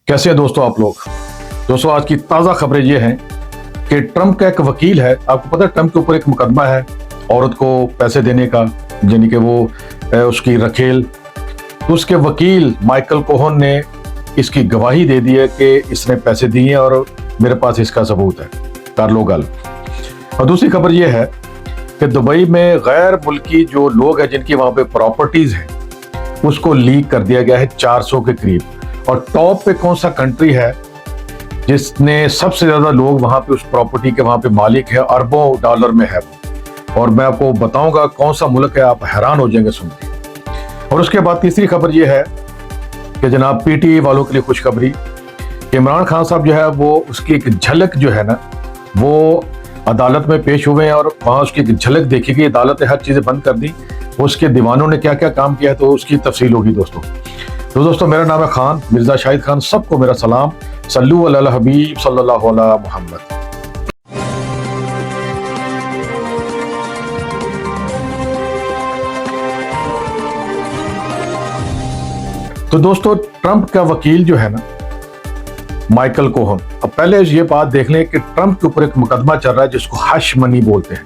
कैसे हैं दोस्तों आप लोग। दोस्तों आज की ताज़ा खबरें ये हैं कि ट्रंप का एक वकील है, आपको पता है ट्रंप के ऊपर एक मुकदमा है औरत को पैसे देने का, यानी कि वो उसकी रखेल। तो उसके वकील माइकल कोहन ने इसकी गवाही दे दी है कि इसने पैसे दिए हैं और मेरे पास इसका सबूत है, कर लो गल। और दूसरी खबर यह है कि दुबई में गैर मुल्की जो लोग हैं जिनकी वहाँ पे प्रॉपर्टीज़ हैं उसको लीक कर दिया गया है 400 के करीब। और टॉप पे कौन सा कंट्री है जिसने सबसे ज्यादा लोग वहां पे उस प्रॉपर्टी के वहां पे मालिक है, अरबों डॉलर में है। और मैं आपको बताऊंगा कौन सा मुल्क है, आप हैरान हो जाएंगे सुन के। और उसके बाद तीसरी खबर यह है कि जनाब पीटीआई वालों के लिए खुशखबरी, इमरान खान साहब जो है वो उसकी एक झलक जो है ना वो अदालत में पेश हुए हैं और वहां उसकी एक झलक देखी गई। अदालत ने हर चीजें बंद कर दी, उसके दीवानों ने क्या क्या काम किया है तो उसकी तफसील होगी दोस्तों। तो दोस्तों मेरा नाम है खान, मिर्जा शाहिद खान, सबको मेरा सलाम। सल्लू अला हबीब सल्लल्लाहु अला मुहम्मद। तो दोस्तों ट्रंप का वकील जो है ना माइकल कोहन, अब पहले ये बात देख लें कि ट्रंप के ऊपर एक मुकदमा चल रहा है जिसको हश मनी बोलते हैं।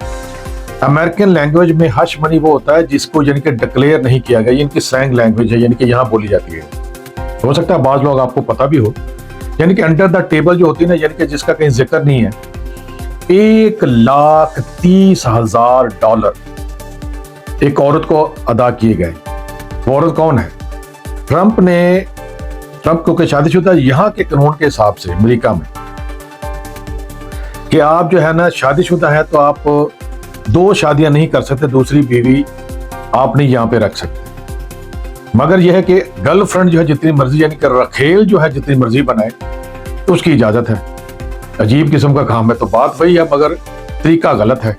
अमेरिकन लैंग्वेज में हश मनी वो होता है जिसको यानी कि डिक्लेयर नहीं किया गया, इनकी स्लैंग लैंग्वेज है, यानी कि यहाँ बोली जाती है। हो सकता है बाज लोग आपको पता भी हो, यानी कि अंडर द टेबल जो होती है ना, यानी कि जिसका कहीं जिक्र नहीं है। $1,30,000 एक औरत को अदा किए गए। वो औरत कौन है? ट्रंप क्योंकि शादीशुदा यहाँ के कानून के हिसाब से अमेरिका में कि आप जो है ना शादीशुदा है तो आप 2 शादियां नहीं कर सकते, दूसरी बीवी आप नहीं यहाँ पे रख सकते। मगर यह है कि गर्लफ्रेंड जो है जितनी मर्जी, यानी कि रखेल जो है जितनी मर्जी बनाए तो उसकी इजाजत है। अजीब किस्म का काम है, तो बात वही है मगर तरीका गलत है।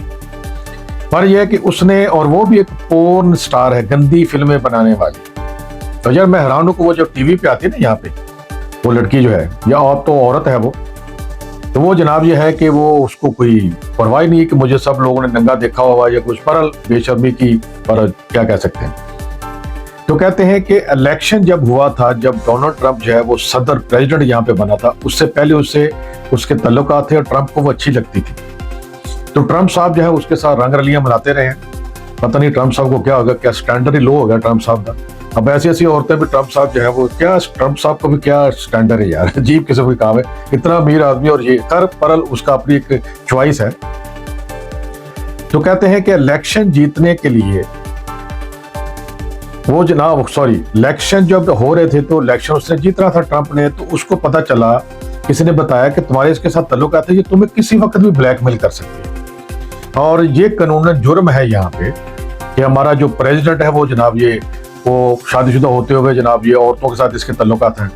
पर यह है कि उसने, और वो भी एक पोर्न स्टार है, गंदी फिल्में बनाने वाली। तो यार मैं हैरान हूं कि वो जब टीवी पे आती है ना यहाँ पे, वो लड़की जो है या और तो औरत है वो, तो वो जनाब ये है कि वो उसको कोई परवाह नहीं है कि मुझे सब लोगों ने नंगा देखा हुआ या कुछ, पर बेशर्मी की, पर क्या कह सकते हैं। तो कहते हैं कि इलेक्शन जब हुआ था, जब डोनाल्ड ट्रंप जो है वो सदर प्रेसिडेंट यहाँ पे बना था, उससे पहले उसके तल्लुकात थे और ट्रंप को वो अच्छी लगती थी। तो ट्रंप साहब जो है उसके साथ रंग रलियां मनाते रहे हैं। पता नहीं ट्रंप साहब को क्या होगा, क्या स्टैंडर्ड ही लो हो गया ट्रंप साहब का। अब ऐसी ऐसी औरतें भी ट्रंप साहब जो है वो, क्या ट्रंप साहब को भी क्या स्टैंडर्ड है यार, अजीब किस्म का काम है, इतना अमीर आदमी और ये कर परल, उसका अपनी एक चॉइस है। तो कहते हैं कि इलेक्शन जीतने के लिए वो जनाब, इलेक्शन जब हो रहे थे तो इलेक्शन उसने जीत रहा था ट्रंप ने, तो उसको पता चला, किसी ने बताया कि तुम्हारे इसके साथ ताल्लुकात है, ये तुम्हें किसी वक्त भी ब्लैकमेल कर सकती है और ये कानूनन जुर्म है यहाँ पे कि हमारा जो प्रेसिडेंट है वो जनाब वो शादीशुदा होते हुए जनाब ये औरतों के साथ इसके ताल्लुकात हैं।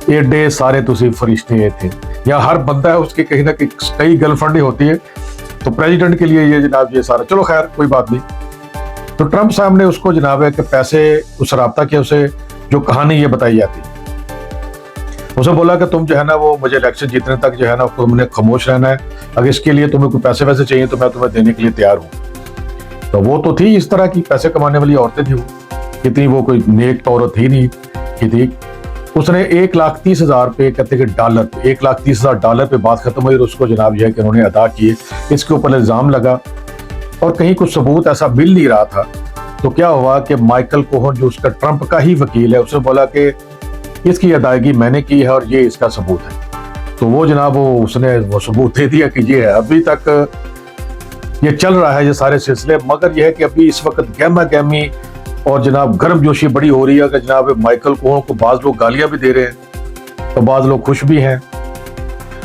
एडे सारे तुसी फरिश्ते थे, या हर बंदा है उसकी कहीं ना कहीं गर्लफ्रेंड ही होती है, तो प्रेसिडेंट के लिए ये जनाब ये सारा, चलो खैर कोई बात नहीं। तो ट्रंप साहब ने उसको जनाब है कि पैसे उस राब्ता किया, उसे जो कहानी ये बताई जाती, उसे बोला कि तुम जो है ना वो मुझे इलेक्शन जीतने तक जो है ना तुमने खामोश रहना है, अगर इसके लिए तुम्हें कोई पैसे वैसे चाहिए तो मैं तुम्हें देने के लिए तैयार हूँ। तो वो तो थी इस तरह की पैसे कमाने वाली औरतें थी, वो कितनी, वो कोई नेक औरत ही नहीं की थी। उसने $1,30,000 कहते कि डॉलर, $1,30,000 पे बात खत्म हुई और उसको जनाब यह कि उन्होंने अदा किए। इसके ऊपर इल्जाम लगा और कहीं कुछ सबूत ऐसा मिल नहीं रहा था। तो क्या हुआ कि माइकल कोहन जो उसका ट्रंप का ही वकील है, उसने बोला कि इसकी अदायगी मैंने की है और ये इसका सबूत है। तो वो जनाब उसने वो सबूत दे दिया कि ये है। अभी तक ये चल रहा है ये सारे सिलसिले, मगर यह है कि अभी इस वक्त गहमा गहमी और जनाब गर्मजोशी बड़ी हो रही है कि जनाब माइकल कोहन को बाज लोग गालियां भी दे रहे हैं तो बाज लोग खुश भी हैं।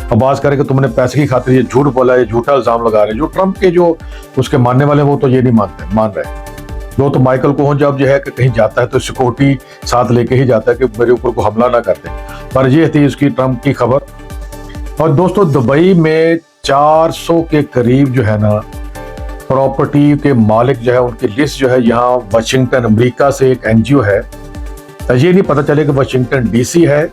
अब बात करें कि तुमने पैसे की खातिर ये झूठ बोला, ये झूठा इल्जाम लगा रहे हैं। जो ट्रंप के जो उसके मानने वाले वो तो ये नहीं मान रहे। वो तो माइकल कोहन जब जो है कि कहीं जाता है तो सिक्योरिटी साथ लेके ही जाता है कि मेरे ऊपर को हमला ना करते। पर ये थी उसकी ट्रंप की खबर। और दोस्तों दुबई में 400 के करीब जो है ना प्रॉपर्टी के मालिक जो है उनकी लिस्ट जो है यहाँ वाशिंगटन, अमेरिका से एक एनजीओ है, ये नहीं पता चले कि वाशिंगटन डीसी है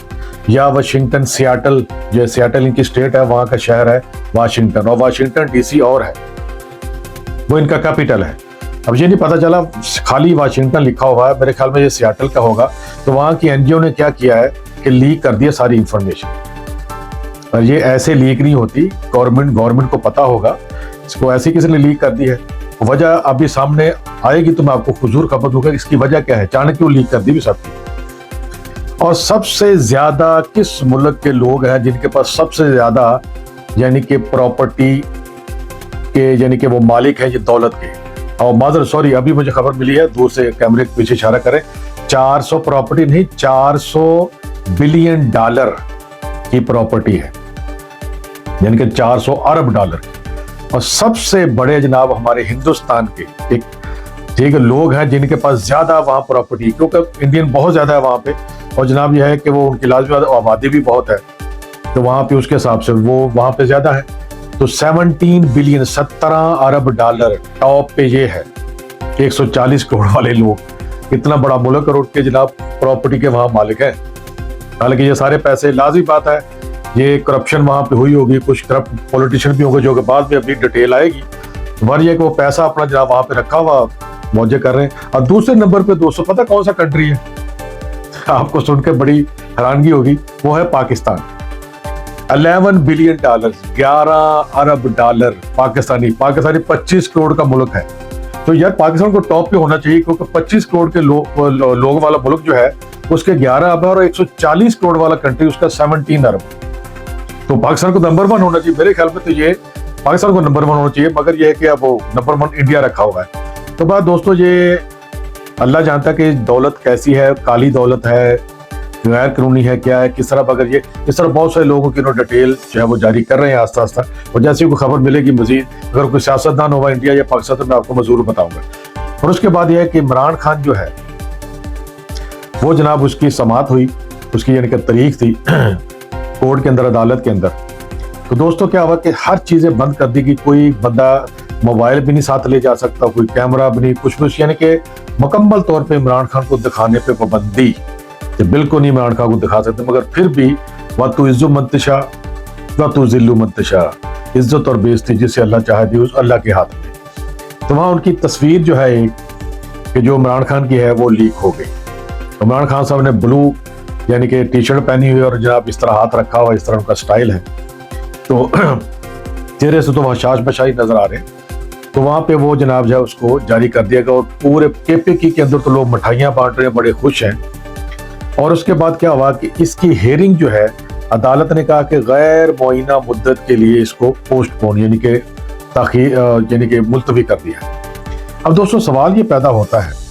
या वाशिंगटन सियाटल, जो सियाटल इनकी स्टेट है, वहां का शहर है वाशिंगटन, और वाशिंगटन डीसी और है, वो इनका कैपिटल है। अब ये नहीं पता चला, खाली वाशिंगटन लिखा हुआ है, मेरे ख्याल में ये सियाटल का होगा। तो वहां की एनजीओ ने क्या किया है कि लीक कर दिया सारी इंफॉर्मेशन। और ये ऐसे लीक नहीं होती, गवर्नमेंट को पता होगा, इसको ऐसे किसी ने लीक कर दी है। वजह अभी सामने आएगी तो मैं आपको हुजूर खबर दूंगा इसकी वजह क्या है, अचानक क्यों लीक कर दी भी सबकी। और सबसे ज्यादा किस मुल्क के लोग हैं जिनके पास सबसे ज्यादा यानी कि प्रॉपर्टी के यानी कि वो मालिक हैं ये दौलत के। और माजर सॉरी, अभी मुझे खबर मिली है, दूर से कैमरे के पीछे इशारा करें, 400 प्रॉपर्टी नहीं, 400 बिलियन डॉलर की प्रॉपर्टी है, यानी कि 400 अरब डॉलर। और सबसे बड़े जनाब हमारे हिंदुस्तान के एक ठीक है लोग हैं जिनके पास ज्यादा वहां प्रॉपर्टी, क्योंकि इंडियन बहुत ज्यादा है वहां पे, और जनाब यह है कि वो उनकी लाजमी आबादी भी बहुत है, तो वहां पे उसके हिसाब से वो वहां पे ज्यादा है। तो 17 बिलियन 17 अरब डॉलर टॉप पे ये है, 140 करोड़ वाले लोग, इतना बड़ा मुल्क और उनके जनाब प्रॉपर्टी के वहां मालिक हैं। हालांकि ये सारे पैसे लाजमी बात है ये करप्शन वहां पे हुई होगी, कुछ करप्ट पॉलिटिशियन भी होंगे जो कि बाद में अपनी डिटेल आएगी, वरना कि वो पैसा अपना जनाब वहां पे रखा हुआ मौजे कर रहे हैं। और दूसरे नंबर पे दोस्तों पता कौन सा कंट्री है, आपको सुन के बड़ी हैरानगी होगी, वो है पाकिस्तान। 11 बिलियन डॉलर, 11 अरब डॉलर पाकिस्तानी 25 करोड़ का मुल्क है। तो यार पाकिस्तान को टॉप पे होना चाहिए, क्योंकि 25 करोड़ के लोगों वाला मुल्क जो है उसके 11 अरब और 140 करोड़ वाला कंट्री उसका 17 अरब। तो पाकिस्तान को नंबर 1 होना चाहिए मेरे ख्याल में, तो ये पाकिस्तान को नंबर 1 होना चाहिए, मगर ये है कि अब वो नंबर 1 इंडिया रखा हुआ है। तो बात दोस्तों ये अल्लाह जानता है कि दौलत कैसी है, काली दौलत है, गैर कानूनी है, क्या है, किस तरह। अगर ये इस तरह बहुत सारे लोगों की डिटेल जो है वो जारी कर रहे हैं आस्ता आस्ता, और जैसे कोई खबर मिलेगी मजीद, अगर कोई सियासतदान होगा इंडिया या पाकिस्तान तो मैं आपको जरूर बताऊंगा। और उसके बाद यह है कि इमरान खान जो है वो जनाब उसकी समाअत हुई, उसकी यानी कि तारीख थी कोर्ट के अंदर, अदालत के अंदर। तो दोस्तों क्या हुआ कि हर चीजें बंद कर दी गई, कोई बंदा मोबाइल भी नहीं साथ ले जा सकता, कोई कैमरा भी नहीं, कुछ भी, यानी कि मुकम्मल तौर पे इमरान खान को दिखाने पे पाबंदी कि बिल्कुल नहीं इमरान खान को दिखा सकते। मगर फिर भी वतु इज्जु मंतशा वतु जिल्लु मंतशा, इज्जत और बेइज्जती जिसे अल्लाह चाहे दी उस अल्लाह के हाथ में। तो वहाँ उनकी तस्वीर जो है एक कि जो इमरान खान की है वो लीक हो गई। इमरान खान साहब ने ब्लू यानी कि टी शर्ट पहनी हुई और जनाब इस तरह हाथ रखा हुआ, इस तरह उनका स्टाइल है, तो चेहरे से तो वहाँ शाश बशाई नजर आ रहे हैं। तो वहाँ पे वो जनाब जो है उसको जारी कर दिया गया, और पूरे केपीके के अंदर तो लोग मिठाइयाँ बांट रहे हैं, बड़े खुश हैं। और उसके बाद क्या हुआ कि इसकी हेयरिंग जो है अदालत ने कहा कि गैर मुअय्यना मुद्दत के लिए इसको पोस्टपोन यानी कि ताखीर यानी कि मुलतवी कर दिया। अब दोस्तों सवाल ये पैदा होता है,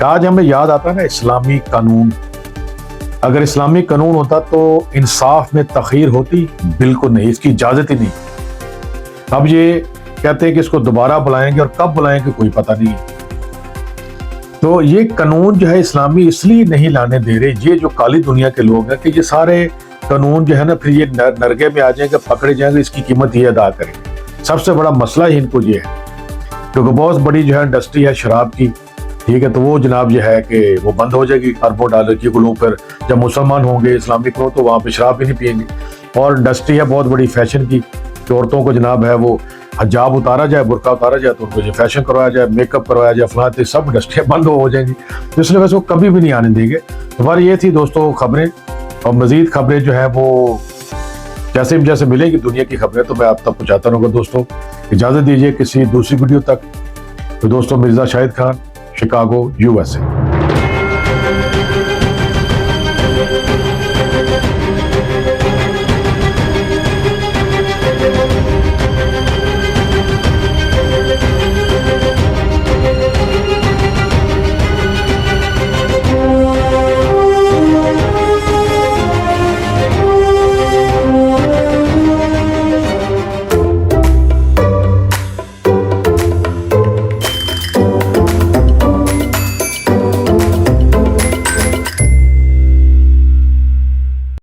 आज हमें याद आता है ना इस्लामी कानून, अगर इस्लामी कानून होता तो इंसाफ में तखीर होती? बिल्कुल नहीं, इसकी इजाजत ही नहीं। अब ये कहते हैं कि इसको दोबारा बुलाएंगे और कब बुलाएंगे कोई पता नहीं। तो ये कानून जो है इस्लामी इसलिए नहीं लाने दे रहे ये जो काली दुनिया के लोग हैं कि ये सारे कानून जो है ना फिर ये नरगे में आ जाएंगे, पकड़े जाएंगे, इसकी कीमत ये अदा करेंगे। सबसे बड़ा मसला ही इनको ये है, क्योंकि बहुत बड़ी जो है इंडस्ट्री है शराब की, ठीक है, तो वो जनाब ये है कि वो बंद हो जाएगी, अरबों डॉलर की। लोग फिर जब मुसलमान होंगे इस्लामिक हो तो वहाँ पे शराब भी नहीं पियेंगे। और इंडस्ट्री है बहुत बड़ी फैशन की, औरतों को जनाब है वो हिजाब उतारा जाए, बुर्का उतारा जाए तो उनको जो फैशन करवाया जाए, मेकअप करवाया जाए, फलां, सब इंडस्ट्रियाँ बंद हो जाएंगी। तो इसलिए वैसे वो कभी भी नहीं आने देंगे। हमारी ये थी दोस्तों खबरें, और मजीद खबरें जो है वो जैसे जैसे मिलेगी दुनिया की खबरें तो मैं आप तक पहुँचाता रहूँगा। दोस्तों इजाज़त दीजिए किसी दूसरी वीडियो तक। तो दोस्तों मिर्ज़ा शाहिद खान, शिकागो, USA।